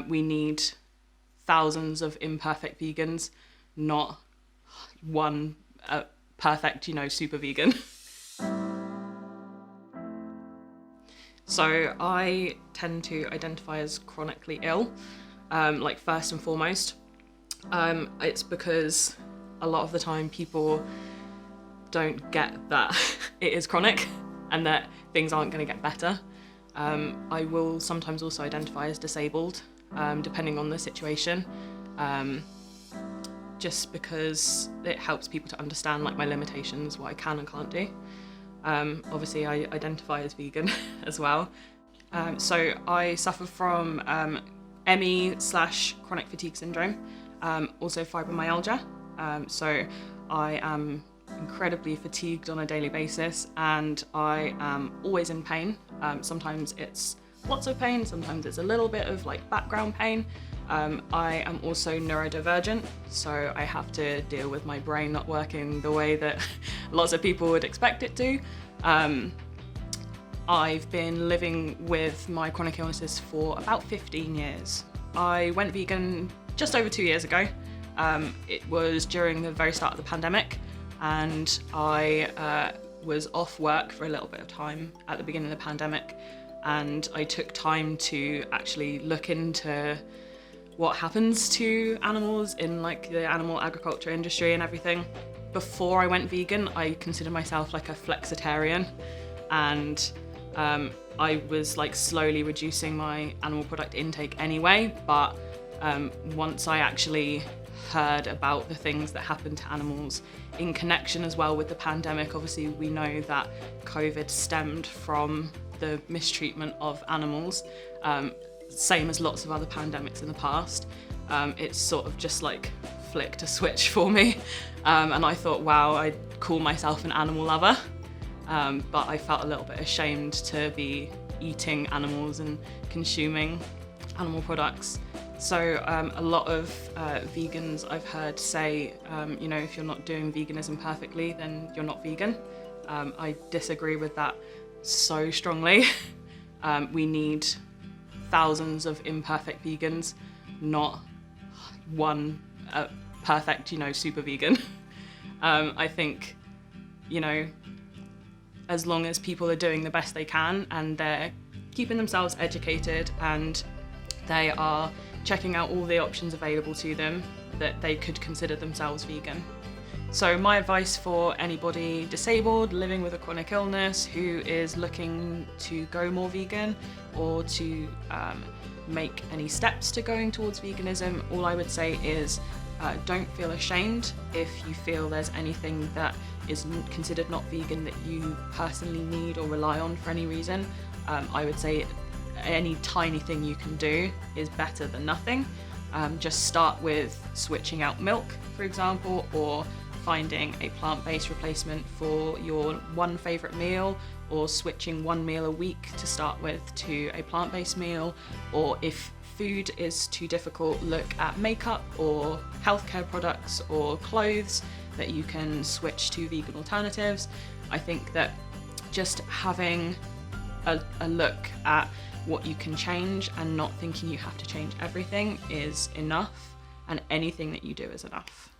We need thousands of imperfect vegans, not one perfect, super vegan. So I tend to identify as chronically ill, first and foremost. It's because a lot of the time people don't get that it is chronic and that things aren't going to get better. I will sometimes also identify as disabled, depending on the situation, just because it helps people to understand my limitations, what I can and can't do. Obviously I identify as vegan as well. So I suffer from ME/chronic fatigue syndrome, also fibromyalgia. So I am incredibly fatigued on a daily basis and I am always in pain. Sometimes it's lots of pain, sometimes it's a little bit of background pain. I am also neurodivergent, so I have to deal with my brain not working the way that lots of people would expect it to. I've been living with my chronic illnesses for about 15 years. I went vegan just over 2 years ago. It was during the very start of the pandemic, and I was off work for a little bit of time at the beginning of the pandemic, and I took time to actually look into what happens to animals in the animal agriculture industry and everything. Before I went vegan, I considered myself a flexitarian, and I was slowly reducing my animal product intake anyway, but once I actually heard about the things that happen to animals in connection as well with the pandemic, obviously we know that COVID stemmed from the mistreatment of animals, same as lots of other pandemics in the past. It's sort of just flicked a switch for me, and I thought, wow, I'd call myself an animal lover, but I felt a little bit ashamed to be eating animals and consuming animal products. So a lot of vegans I've heard say, if you're not doing veganism perfectly, then you're not vegan. I disagree with that so strongly. We need thousands of imperfect vegans, not one perfect, super vegan. I think, as long as people are doing the best they can and they're keeping themselves educated and they are checking out all the options available to them, that they could consider themselves vegan. So my advice for anybody disabled, living with a chronic illness, who is looking to go more vegan or to make any steps to going towards veganism, all I would say is don't feel ashamed if you feel there's anything that is considered not vegan that you personally need or rely on for any reason. I would say any tiny thing you can do is better than nothing. Just start with switching out milk, for example, or finding a plant-based replacement for your one favourite meal, or switching one meal a week to start with to a plant-based meal. Or if food is too difficult, look at makeup or healthcare products or clothes that you can switch to vegan alternatives. I think that just having a look at what you can change and not thinking you have to change everything is enough, and anything that you do is enough.